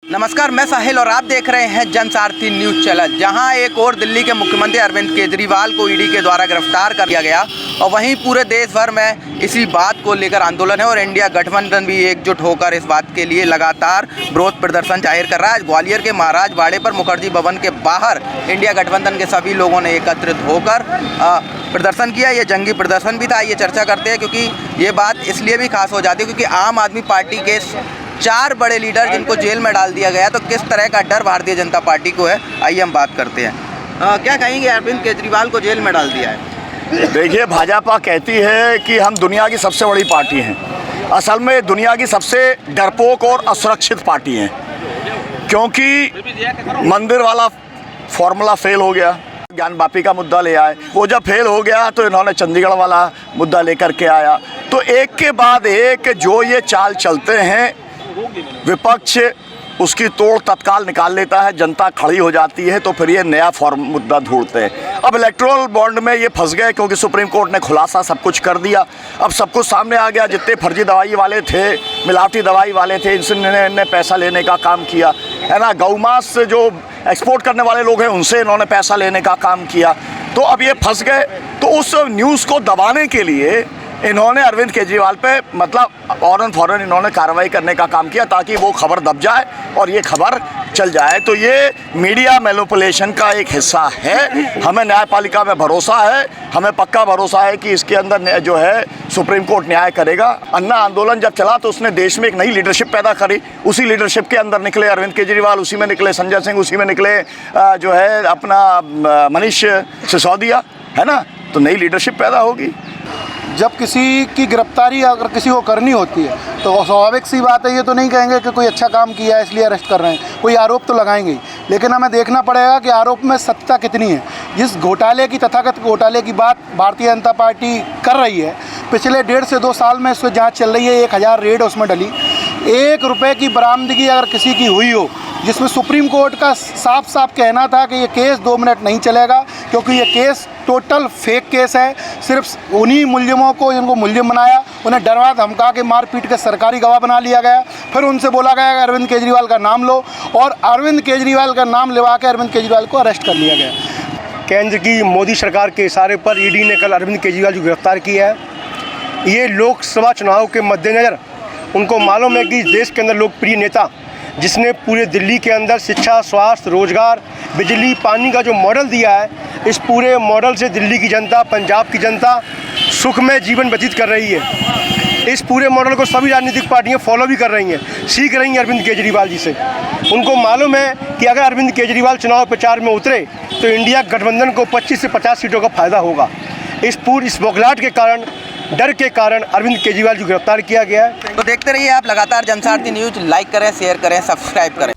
नमस्कार, मैं साहिल और आप देख रहे हैं जनसारथी न्यूज चैनल। जहां एक और दिल्ली के मुख्यमंत्री अरविंद केजरीवाल को ईडी के द्वारा गिरफ्तार कर लिया गया और वहीं पूरे देश भर में इसी बात को लेकर आंदोलन है और इंडिया गठबंधन भी एकजुट होकर इस बात के लिए लगातार विरोध प्रदर्शन जाहिर कर रहा है। ग्वालियर के महाराज बाड़े पर मुखर्जी भवन के बाहर इंडिया गठबंधन के सभी लोगों ने एकत्रित होकर प्रदर्शन किया। ये जंगी प्रदर्शन भी था। ये चर्चा करते हैं क्योंकि ये बात इसलिए भी खास हो जाती है क्योंकि आम आदमी पार्टी के 4 बड़े लीडर जिनको जेल में डाल दिया गया, तो किस तरह का डर भारतीय जनता पार्टी को है, आइए हम बात करते हैं। क्या कहेंगे, अरविंद केजरीवाल को जेल में डाल दिया है? देखिए, भाजपा कहती है कि हम दुनिया की सबसे बड़ी पार्टी हैं। असल में दुनिया की सबसे डरपोक और असुरक्षित पार्टी हैं, क्योंकि मंदिर वाला फॉर्मूला फेल हो गया, ज्ञान वापी का मुद्दा ले आए। वो जब फेल हो गया तो इन्होंने चंडीगढ़ वाला मुद्दा लेकर के आया। तो एक के बाद एक जो ये चाल चलते हैं, विपक्ष उसकी तोड़ तत्काल निकाल लेता है, जनता खड़ी हो जाती है, तो फिर ये नया मुद्दा ढूंढते हैं। अब इलेक्टोरल बॉन्ड में ये फंस गए क्योंकि सुप्रीम कोर्ट ने खुलासा सब कुछ कर दिया। अब सब कुछ सामने आ गया। जितने फर्जी दवाई वाले थे, मिलावटी दवाई वाले थे, इनसे पैसा लेने का काम किया है ना। गौमांस से जो एक्सपोर्ट करने वाले लोग हैं, उनसे इन्होंने पैसा लेने का काम किया। तो अब ये फंस गए। तो उस न्यूज़ को दबाने के लिए इन्होंने अरविंद केजरीवाल पे मतलब ऑन फॉरन इन्होंने कार्रवाई करने का काम किया, ताकि वो खबर दब जाए और ये खबर चल जाए। तो ये मीडिया मैनिपुलेशन का एक हिस्सा है। हमें न्यायपालिका में भरोसा है, हमें पक्का भरोसा है कि इसके अंदर जो है सुप्रीम कोर्ट न्याय करेगा। अन्ना आंदोलन जब चला तो उसने देश में एक नई लीडरशिप पैदा करी। उसी लीडरशिप के अंदर निकले अरविंद केजरीवाल, उसी में निकले संजय सिंह, उसी में निकले जो है अपना मनीष सिसोदिया, है ना। तो नई लीडरशिप पैदा होगी। जब किसी की गिरफ्तारी अगर किसी को करनी होती है तो स्वाभाविक सी बात है, ये तो नहीं कहेंगे कि कोई अच्छा काम किया है इसलिए अरेस्ट कर रहे हैं। कोई आरोप तो लगाएंगे ही, लेकिन हमें देखना पड़ेगा कि आरोप में सत्ता कितनी है। जिस घोटाले की, तथाकथित घोटाले की बात भारतीय जनता पार्टी कर रही है, पिछले 1.5 से 2 साल में इस पर जाँच चल रही है। 1000 रेड उसमें डली। 1 रुपये की बरामदगी अगर किसी की हुई हो, जिसमें सुप्रीम कोर्ट का साफ साफ कहना था कि ये केस 2 मिनट नहीं चलेगा, क्योंकि ये केस टोटल फेक केस है। सिर्फ उन्हीं मुलजिमों को, जिनको मुलजिम बनाया, उन्हें डरवा धमका के मार पीट के सरकारी गवाह बना लिया गया। फिर उनसे बोला गया कि अरविंद केजरीवाल का नाम लो, और अरविंद केजरीवाल का नाम लिवा के अरविंद केजरीवाल को अरेस्ट कर लिया गया। केंद्र की मोदी सरकार के इशारे पर ईडी ने कल अरविंद केजरीवाल को गिरफ्तार किया है। ये लोकसभा चुनाव के मद्देनज़र उनको मालूम है कि देश के अंदर लोकप्रिय नेता, जिसने पूरे दिल्ली के अंदर शिक्षा, स्वास्थ्य, रोजगार, बिजली, पानी का जो मॉडल दिया है, इस पूरे मॉडल से दिल्ली की जनता, पंजाब की जनता सुखमय जीवन व्यतीत कर रही है। इस पूरे मॉडल को सभी राजनीतिक पार्टियां फॉलो भी कर रही हैं, सीख रही हैं अरविंद केजरीवाल जी से। उनको मालूम है कि अगर अरविंद केजरीवाल चुनाव प्रचार में उतरे तो इंडिया गठबंधन को 25 से 50 सीटों का फायदा होगा। इस बौखलाहट के कारण, डर के कारण अरविंद केजरीवाल को गिरफ्तार किया गया है। तो देखते रहिए आप लगातार जनसारथी न्यूज़। लाइक करें, शेयर करें, सब्सक्राइब करें।